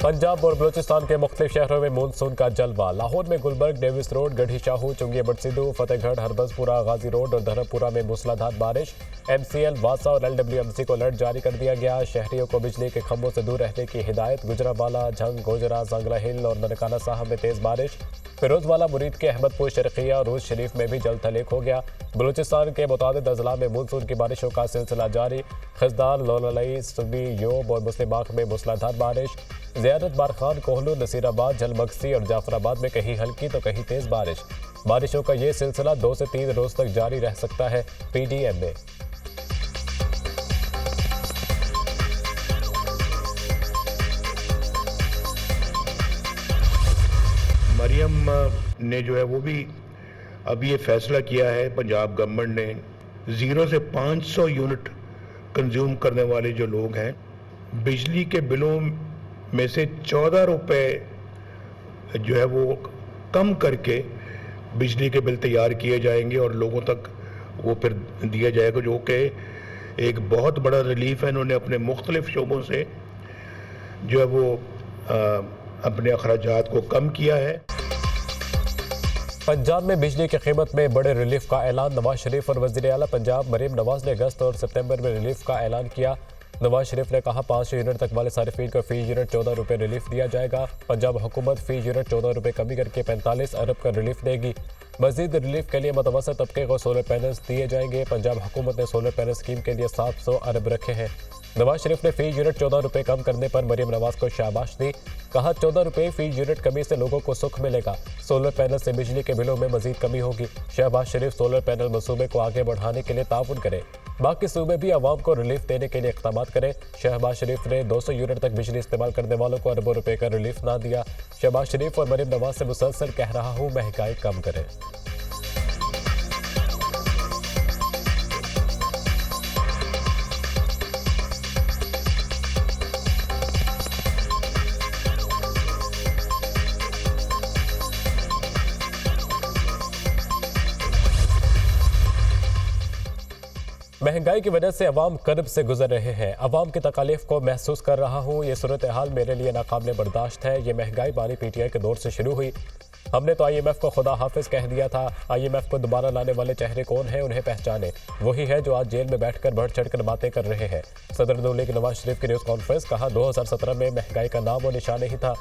पंजाब और बलूचिस्तान के मुख्तलिफ शहरों में मानसून का जलवा। लाहौर में गुलबर्ग, डेविस रोड, गढ़ी शाहू, चुंगी बटसिद्धू, फतेहगढ़, हरबसपुरा, गाजी रोड और धरमपुरा में मूसलाधार बारिश। MCL, वासा और LWMC को अलर्ट जारी कर दिया गया। शहरियों को बिजली के खंभों से दूर रहने की हिदायत। गुजरावाला, झंग, गोजरा, सांगला हिल और ननकाना साहब में तेज बारिश। फिरोजवाला, मुरीद के अहमदपुर, शर्किया और रूज शरीफ में भी जल थलेक हो गया। बलूचिस्तान के मुतादिद अजला में मानसून की बारिशों का सिलसिला जारी। खजदार, लोलई, सुबी, योब और मुस्लिमाक में मूसलाधार बारिश। ज़ियारत, बारखान, कोहलू, नसीराबाद, झलमगसी और जाफराबाद में कहीं हल्की तो कहीं तेज बारिश। बारिशों का ये सिलसिला 2 से 3 रोज तक जारी रह सकता है। PDM में मरियम ने जो है वो भी अब ये फैसला किया है पंजाब गवर्नमेंट ने 0 से 500 यूनिट कंज्यूम करने वाले जो लोग हैं बिजली के बिलों में से 14 रुपए जो है वो कम करके बिजली के बिल तैयार किए जाएंगे और लोगों तक वो फिर दिया जाएगा, जो कि एक बहुत बड़ा रिलीफ है। इन्होंने अपने मुख्तलिफ शोबों से जो है वो अपने अखराजात को कम किया है। पंजाब में बिजली की कीमत में बड़े रिलीफ का ऐलान। नवाज शरीफ और वज़ीर आला पंजाब मरीम नवाज ने अगस्त और सितंबर में रिलीफ का ऐलान किया। नवाज शरीफ ने कहा 500 यूनिट तक वाले सारिफीन को फी यूनिट 14 रुपये रिलीफ दिया जाएगा। पंजाब हुकूमत फी यूनिट 14 रुपये कमी करके 45 अरब का रिलीफ देगी। मजीद रिलीफ के लिए मुतवसत तबके को सोलर पैनल्स दिए जाएंगे। पंजाब हुकूमत ने सोलर पैनल स्कीम के लिए 700 अरब रखे हैं। नवाज शरीफ ने फी यूनिट 14 रुपये कम करने पर मरीम नवाज को शाबाश दी। कहा 14 रुपये फी यूनिट कमी से लोगों को सुख मिलेगा। सोलर पैनल से बिजली के बिलों में मजीद कमी होगी। शहबाज शरीफ सोलर पैनल मनसूबे को आगे बढ़ाने के लिए ताउन करें। बाकी सूबे भी आवाम को रिलीफ देने के लिए इक़दाम करें। शहबाज शरीफ ने 200 यूनिट तक बिजली इस्तेमाल करने वालों को अरबों रुपए का रिलीफ ना दिया। शहबाज शरीफ और मरीम नवाज से मुसलसल कह रहा हूँ महंगाई कम करें। महंगाई की वजह से अवाम कर्ब से गुजर रहे हैं। अवाम की तकालीफ को महसूस कर रहा हूँ। ये सूरत हाल मेरे लिए नाकाबिल बर्दाश्त है। ये महंगाई बानी PTI के दौर से शुरू हुई। हमने तो IMF को खुदा हाफिज कह दिया था। IMF को दोबारा लाने वाले चेहरे कौन हैं, उन्हें पहचाने। वही है जो आज जेल में बैठकर बढ़ चढ़कर बातें कर रहे हैं। सदर नून लीग नवाज शरीफ की न्यूज़ कॉन्फ्रेंस। कहा 2017 में महंगाई का नाम और निशान नहीं था।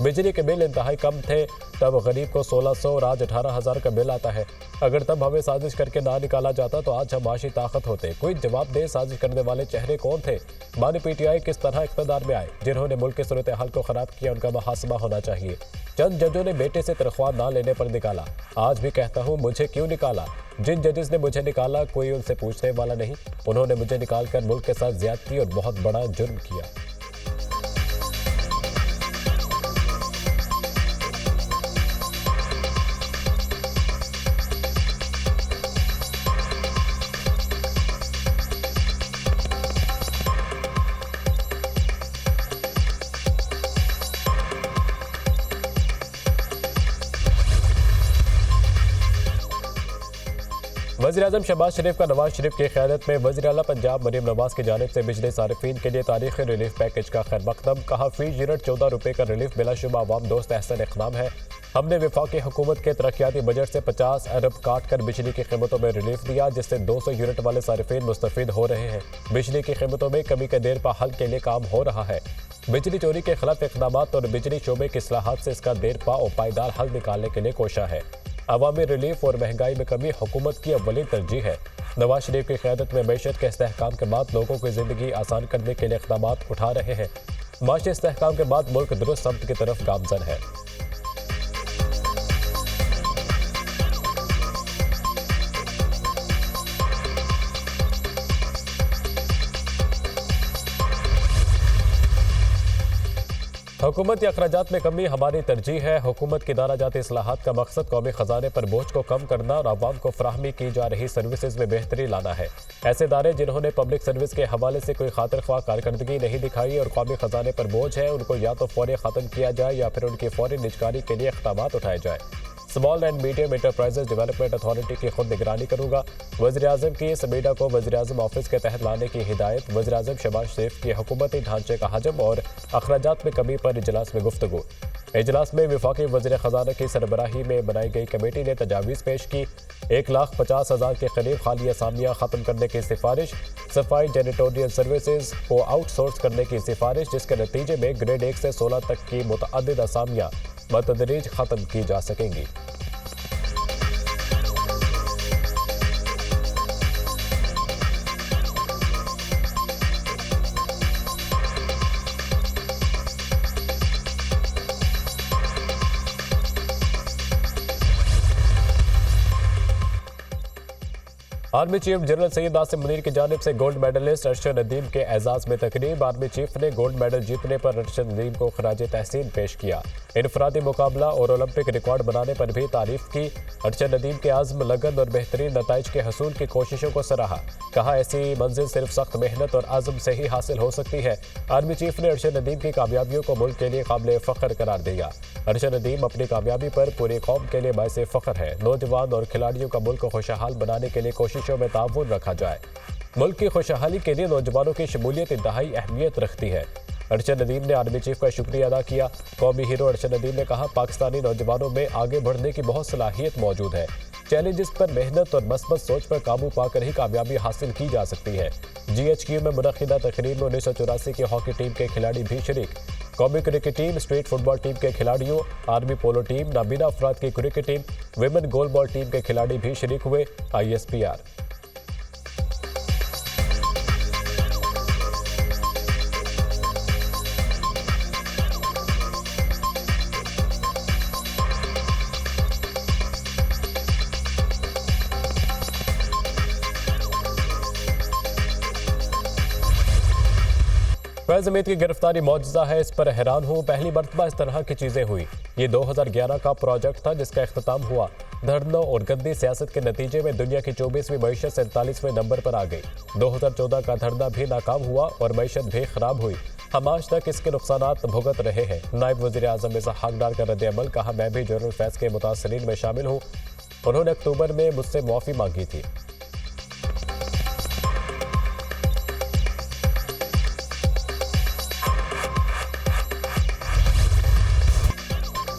बिजली के बिल इंतहाई कम थे। तब गरीब को 1600 और आज 18,000 का बिल आता है। अगर तब हमें साजिश करके ना निकाला जाता तो आज हम माशी ताकत होते। कोई जवाब दे, साजिश करने वाले चेहरे कौन थे? बानी PTI किस तरह इक़्तिदार में आए? जिन्होंने मुल्क के सूरत हाल को ख़राब किया उनका मुहासबा होना चाहिए। चंद जजों ने बेटे से तनख्वाह ना लेने पर निकाला। आज भी कहता हूँ मुझे क्यों निकाला? जिन जजेस ने मुझे निकाला कोई उनसे पूछने वाला नहीं। उन्होंने मुझे निकाल कर मुल्क के साथ ज्यादती और बहुत बड़ा जुर्म किया। वज़ीर-ए-आज़म शहबाज शरीफ का नवाज शरीफ की क़यादत में वज़ीर आला पंजाब मरीम नवाज की जानिब से बिजली सारिफीन के लिए तारीख़ी रिलीफ पैकेज का खैर मक़दम। कहा फी यूनिट 14 रुपये का रिलीफ बिलाशुबा अवाम दोस्त एहसन इक़दाम है। हमने वफाकी हुकूमत के तरक्याती बजट से 50 अरब काट कर बिजली की कीमतों में रिलीफ दिया, जिससे 200 यूनिट वाले सारिफीन मुस्तफ़ीद हो रहे हैं। बिजली की कीमतों में कमी के देर पा हल के लिए काम हो रहा है। बिजली चोरी के खिलाफ इक़दामात और बिजली शोबे के इस्लाहात से इसका देर पा और पायदार हल निकालने के लिए कोशा है। अवामी रिलीफ और महंगाई में कमी हुकूमत की अव्वली तरजीह है। नवाज शरीफ की क़यादत में मैशत के इस्तेहकाम के बाद लोगों की ज़िंदगी आसान करने के लिए इक़दामात उठा रहे हैं। माशी इस्तेहकाम के बाद मुल्क दुरुस्त समत की तरफ गामज़न है। हुकूमती अखराजात में कमी हमारी तरजीह है। हुकूमत की दाराजाती इस्लाहात का मकसद कौमी ख़जाने पर बोझ को कम करना और आवाम को फराहमी की जा रही सर्विसेज में बेहतरी लाना है। ऐसे इदारे जिन्होंने पब्लिक सर्विस के हवाले से कोई खातिर ख्वाह कारकर्दगी नहीं दिखाई और कौमी ख़जाने पर बोझ है, उनको या तो फौरी ख़त्म किया जाए या फिर उनकी फौरी निजकारी के लिए इक़दामात उठाए जाए। Small and medium enterprises development authority की खुद निगरानी करूंगा। वज़ीर-ए-आज़म की इस मीडिया को वज़ीर-ए-आज़म ऑफिस के तहत लाने की हिदायत। वज़ीर-ए-आज़म शहबाज शरीफ की हुकूमती ढांचे का हजम और अखराजात में कमी पर इजलास में गुफ्तगू। इजलास में वफाकी वज़ीर ख़जाना की सरबराही में बनाई गई कमेटी ने तजावीज़ पेश की। 1,50,000 के करीब खाली असामियाँ ख़त्म करने की सिफारिश। सफाई जैनिटोरियल सर्विसेज को आउटसोर्स करने की सिफारिश, जिसके नतीजे में ग्रेड 1 से 16 तक की मुतअद्दिद असामियाँ बतदरीज ख़त्म की जा सकेंगी। Army chief general Syed Nasim Munir की जानिब से गोल्ड मेडलिस्ट अरशद नदीम के एजाज में तकरीब। आर्मी चीफ ने गोल्ड मेडल जीतने पर अरशद नदीम को खराज तहसीन पेश किया। इनफरादी मुकाबला और ओलंपिक रिकॉर्ड बनाने पर भी तारीफ की। अरशद नदीम के आज़म, लगन और बेहतरीन नताइज के हसूल की कोशिशों को सराहा। कहा, ऐसी मंजिल सिर्फ सख्त मेहनत और आज़म से ही हासिल हो सकती है। आर्मी चीफ ने अरशद नदीम की कामयाबियों को मुल्क के लिए काबिल फ़ख्र करार दिया। अरशद नदीम अपनी कामयाबी पर पूरी कौम के लिए बाइसे फ़ख्र है। नौजवान और खिलाड़ियों का मुल्क को खुशहाल बनाने के लिए कोशिशों में ताउन रखा जाए। मुल्क की खुशहाली के लिए नौजवानों की शमूलियत इंतहाई अहमियत रखती है। अरशद नदीम ने आर्मी चीफ का शुक्रिया अदा किया। कौमी हीरो अरशद नदीम ने कहा, पाकिस्तानी नौजवानों में आगे बढ़ने की बहुत सलाहियत मौजूद है। चैलेंजेस पर मेहनत और मस्बत सोच पर काबू पाकर ही कामयाबी हासिल की जा सकती है। GHQ में मुनक़िदा तकरीब में 1984 की हॉकी टीम के खिलाड़ी भी शरीक। कौमी cricket team, street football team के खिलाड़ियों, आर्मी पोलो टीम, नाबीना अफराद की cricket team, women goalball team के खिलाड़ी भी शरीक हुए। ISPR फैज़ हमीद की गिरफ्तारी मौजज़ा है, इस पर हैरान हूँ। पहली मरतबा इस तरह की चीज़ें हुई। ये 2011 का प्रोजेक्ट था जिसका इख्तिताम हुआ। धरनों और गंदी सियासत के नतीजे में दुनिया की 24वीं मईशत 47वें नंबर पर आ गई। 2014 का धरना भी नाकाम हुआ और मईशत भी खराब हुई। हम आज तक इसके नुकसानात भुगत रहे हैं। नायब वज़ीर-ए-आज़म इसहाक़ डार का रद्द-ए-अमल। कहा, मैं भी जनरल फैज़ के मुतासरीन में शामिल हूँ। उन्होंने अक्टूबर में मुझसे मुआफ़ी मांगी थी।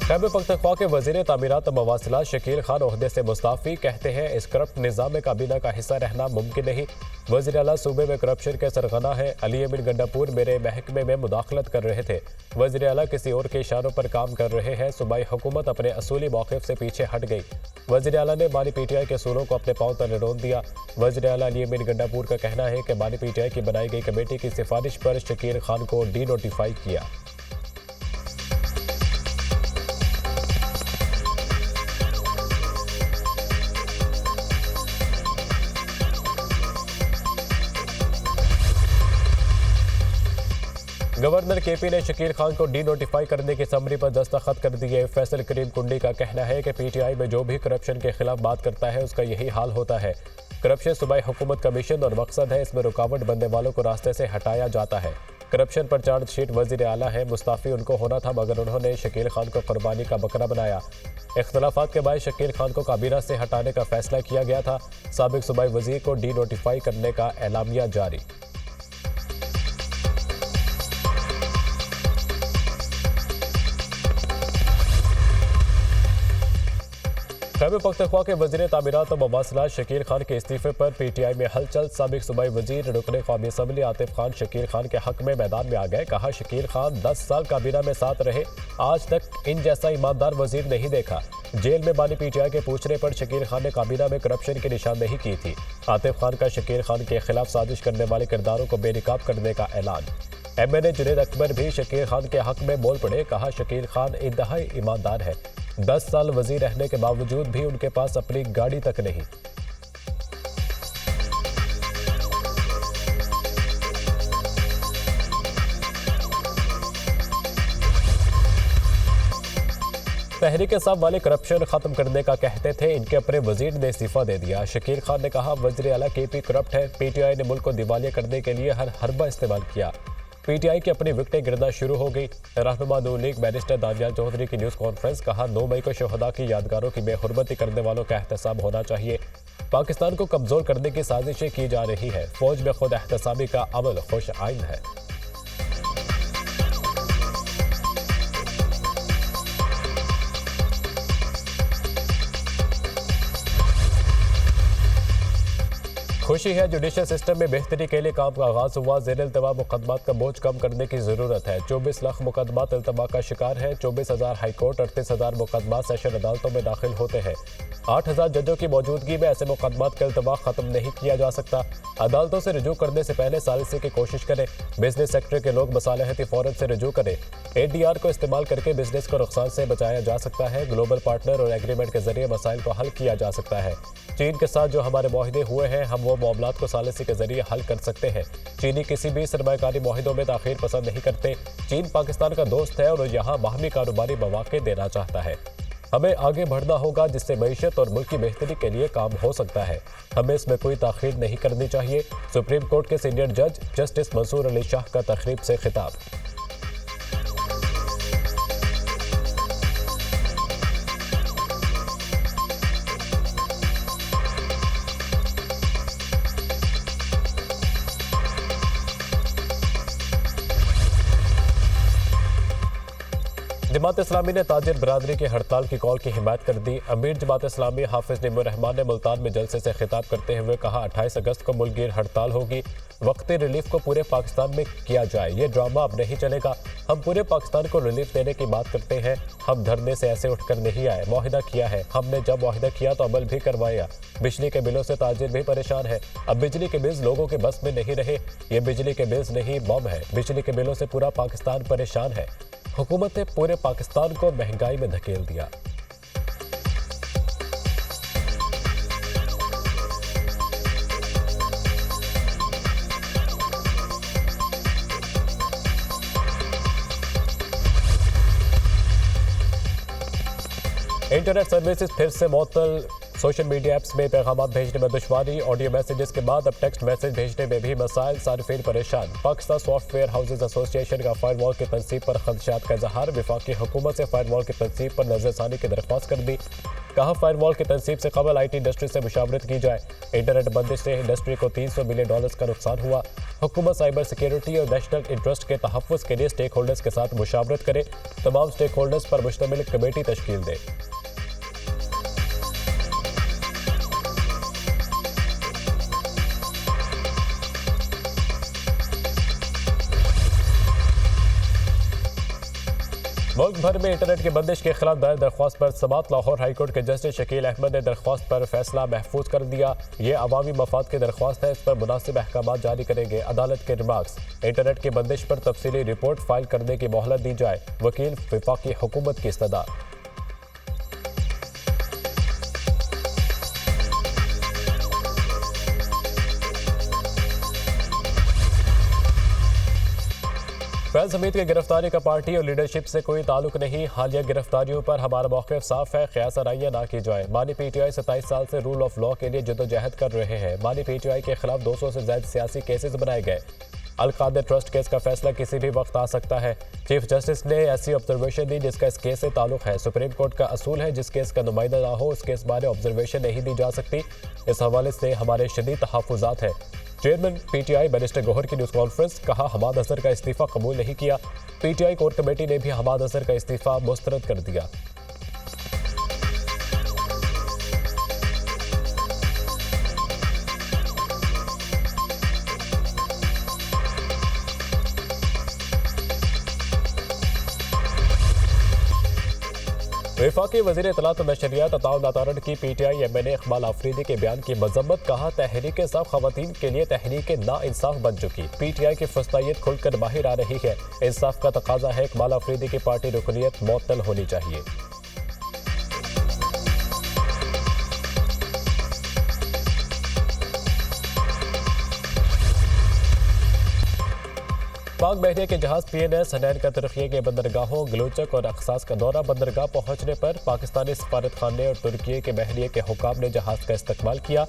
खैबर पख्तूनख्वा के वज़ीर तामीरात मवासिलात शकील खान ओहदे से मुस्ताफ़ी। कहते हैं, इस करप्ट निज़ाम काबीना का हिस्सा रहना मुमकिन नहीं। वज़ीर आला सूबे में करप्शन के सरगना है। अली अमीन गंडापुर मेरे महकमे में मुदाखलत कर रहे थे। वज़ीर आला किसी और के इशारों पर काम कर रहे हैं। सूबाई हुकूमत अपने असूली मौक़िफ़ से पीछे हट गई। वज़ीर आला ने बानी PTI के असूलों को अपने पाँव तले रोन दिया। वज़ीर आला अली अमीन गंडापुर का कहना है कि बानी PTI की बनाई गई कमेटी की सिफारिश पर शकील खान को डी-नोटिफाई किया। गवर्नर KP ने शकील खान को डी-नोटिफाई करने की समरी पर दस्तखत कर दिए। फैसल करीम कुंडी का कहना है कि PTI में जो भी करप्शन के खिलाफ बात करता है उसका यही हाल होता है। करप्शन सूबाई हुकूमत का मिशन और मकसद है, इसमें रुकावट बनने वालों को रास्ते से हटाया जाता है। करप्शन पर चार्जशीट वज़ीर आला है। मुस्ताफ़ी उनको होना था मगर उन्होंने शकील खान को कुर्बानी का बकरा बनाया। इख्तलाफात के बाद शकील खान को काबीना से हटाने का फैसला किया गया था। साबिक सूबाई वज़ीर को डी-नोटिफाई करने का एलामिया जारी। खैबर पख्तूनख्वा के वज़ीर तामीरात और मवासिलात शकील खान के इस्तीफे पर PTI में हलचल। साबिक सूबाई वज़ीर रुकन कौमी असम्बली आतिफ खान शकील खान के हक में मैदान में आ गए। कहा, शकील खान 10 साल काबीना में साथ रहे, आज तक इन जैसा ईमानदार वज़ीर नहीं देखा। जेल में बानी PTI के पूछने पर शकील खान ने काबीना में करप्शन की निशानदेही की थी। आतिफ खान का शकील खान के खिलाफ साजिश करने वाले किरदारों को बेनकाब करने का ऐलान। MNA जुनैद अकबर भी शकील खान के हक में बोल पड़े। कहा, शकील खान इंतहाई ईमानदार है। 10 साल वज़ीर रहने के बावजूद भी उनके पास अपनी गाड़ी तक नहीं। तहरीक इंसाफ वाले करप्शन खत्म करने का कहते थे, इनके अपने वजीर ने इस्तीफा दे दिया। शकील खान ने कहा, वज़ीर आला KP करप्ट है। PTI ने मुल्क को दिवालिया करने के लिए हर हरबा इस्तेमाल किया। पीटीआई की अपनी विकटें गिरना शुरू हो गई। रहनुमा नून लीग बैरिस्टर दानियाल चौधरी की न्यूज़ कॉन्फ्रेंस, कहा 9 मई को शहदा की यादगारों की बेहुरमती करने वालों का एहतसाब होना चाहिए। पाकिस्तान को कमजोर करने की साजिशें की जा रही है। फौज में खुद एहतसाबी का अमल खुश आइन है। खुशी है, जुडिशल सिस्टम में बेहतरी के लिए काम का आगाज हुआ। जेर इल्तवा मुकदमात का बोझ कम करने की जरूरत है। 24 लाख मुकदमात इल्तवा का शिकार है। 24,000 हाईकोर्ट, 38,000 मुकदमात सेशन अदालतों में दाखिल होते हैं। 8,000 जजों की मौजूदगी में ऐसे मुकदमात का इल्तवा खत्म नहीं किया जा सकता। अदालतों से रुजू करने से पहले सालिसी की कोशिश करें। बिजनेस सेक्टर के लोग मसालहती फौरन से रुजू करें। ADR को इस्तेमाल करके बिजनेस को नुकसान से बचाया जा सकता है। ग्लोबल पार्टनर और एग्रीमेंट के जरिए मसाइल को हल किया जा सकता है। चीन के साथ जो हमारे मुआहदे हुए हैं, हम वो मामलात को सालिसी के जरिए हल कर सकते हैं। चीनी किसी भी सरमायाकारी मुआहदों में ताखीर पसंद नहीं करते। चीन पाकिस्तान का दोस्त है और यहाँ बाहमी कारोबारी मौके देना चाहता है। हमें आगे बढ़ना होगा जिससे मईशत और मुल्क की बेहतरी के लिए काम हो सकता है। हमें इसमें कोई ताखीर नहीं करनी चाहिए। सुप्रीम कोर्ट के सीनियर जज जस्टिस मंसूर अली शाह का तकरीब से खिताब। जमात इस्लामी ने ताजिर बरादरी की हड़ताल की कॉल की हिमायत कर दी। अमीर जमात इस्लामी हाफिज निमो रहमान ने मुल्तान में जलसे से खिताब करते हुए कहा, 28 अगस्त को मुल्कगीर हड़ताल होगी। वक्ती रिलीफ को पूरे पाकिस्तान में किया जाए, ये ड्रामा अब नहीं चलेगा। हम पूरे पाकिस्तान को रिलीफ देने की बात करते हैं। हम धरने से ऐसे उठकर नहीं आए, मुआहिदा किया है। हमने जब मुआहिदा किया तो अमल भी करवाया। बिजली के बिलों से ताजिर भी परेशान है। अब बिजली के बिल्स लोगों के बस में नहीं रहे। ये बिजली के बिल्स नहीं, बम है। बिजली के बिलों से पूरा पाकिस्तान परेशान है। हुकूमत ने पूरे पाकिस्तान को महंगाई में धकेल दिया। इंटरनेट सर्विसेज फिर से मुअत्तल। सोशल मीडिया ऐप्स में पैगाम भेजने में दुश्वारी। ऑडियो मैसेजेस के बाद अब टेक्स्ट मैसेज भेजने में भी मसाइल। सार्फिन परेशान। पाकिस्तान सॉफ्टवेयर हाउसेज एसोसिएशन का फायरवॉल की तनसीब पर खदशात का इजहार। वफाकी हुकूमत से फायरवॉल की तनसीब पर नजरसानी की दरख्वास्त कर दी। कहा, फायरवॉल की तनसीब से कबल IT इंडस्ट्री से मुशावरत की जाए। इंटरनेट बंदिश से इंडस्ट्री को $300 मिलियन का नुकसान हुआ। हुकूमत साइबर सिक्योरिटी और नेशनल इंटरेस्ट के तहफ़्फ़ुज़ के लिए स्टेक होल्डर्स के साथ मुशावरत करे। तमाम स्टेक होल्डर्स पर मुश्तमिल कमेटी तश्कील दे। मुल्क भर में इंटरनेट की बंदिश के खिलाफ दायर दरख्वास्त पर समात। लाहौर हाईकोर्ट के जस्टिस शकील अहमद ने दरख्वास्त पर फैसला महफूज कर दिया। ये अवामी मफाद की दरख्वास्त है, इस पर मुनासिब अहकाम जारी करेंगे। अदालत के रिमार्क्स, इंटरनेट की बंदिश पर तफसीली रिपोर्ट फाइल करने की मोहलत दी जाए। वकील वफाकी हुकूमत की इस्तदा। फैज हमीद की गिरफ्तारी का पार्टी और लीडरशिप से कोई ताल्लुक नहीं। हालिया गिरफ्तारियों पर हमारा मौक़िफ़ साफ है, क़यास आराइयाँ ना की जाए। मानी PTI 27 साल से रूल ऑफ लॉ के लिए जदोजहद कर रहे हैं। मानी PTI के खिलाफ 200 से ज्यादा सियासी केसेस बनाए गए। अलकादर ट्रस्ट केस का फैसला किसी भी वक्त आ सकता है। चीफ जस्टिस ने ऐसी ऑब्जर्वेशन दी जिसका इस केस से ताल्लुक है। सुप्रीम कोर्ट का असूल है, जिस केस का नुमाइंदा ना हो उस केस बारे ऑब्जर्वेशन नहीं दी जा सकती। इस हवाले से हमारे शदीद तहफ़्फ़ुज़ात हैं। चेयरमैन PTI बैरिस्टर गौहर की न्यूज़ कॉन्फ्रेंस, कहा, हमाद अजहर का इस्तीफ़ा कबूल नहीं किया। PTI कोर कमेटी ने भी हमाद अजहर का इस्तीफ़ा मुस्तरद कर दिया। वफाकी वज़ीर इत्तलात और नशरियात अताउल अतारड़ की PTI MNA इकबाल आफरीदी के बयान की मजम्मत। कहा, तहरीक इंसाफ ख़वातीन के लिए तहरीक ना इंसाफ बन चुकी। PTI की फस्तायत खुलकर बाहर आ रही है। इंसाफ का तकाजा है। इकबाल आफरीदी की पार्टी रुकनियत मुअत्तल होनी चाहिए। पाक बहरिया के जहाज PNS हनैन का तुर्की के बंदरगाहों गलूचक और अक्सास का दौरा। बंदरगाह पहुंचने पर पाकिस्तानी सफारतखाने और तुर्की के बहरिया के हुकाम ने जहाज का इस्तकबाल किया।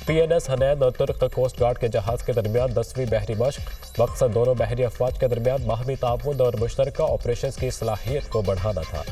PNS हनैन और तुर्क कोस्ट गार्ड के जहाज के दरमियान 10वीं बहरी मशक। मकसद दोनों बहरी अफवाज के दरमियान बाहमी ताउन और मुश्तरका ऑपरेशन की सलाहियत को बढ़ाना था।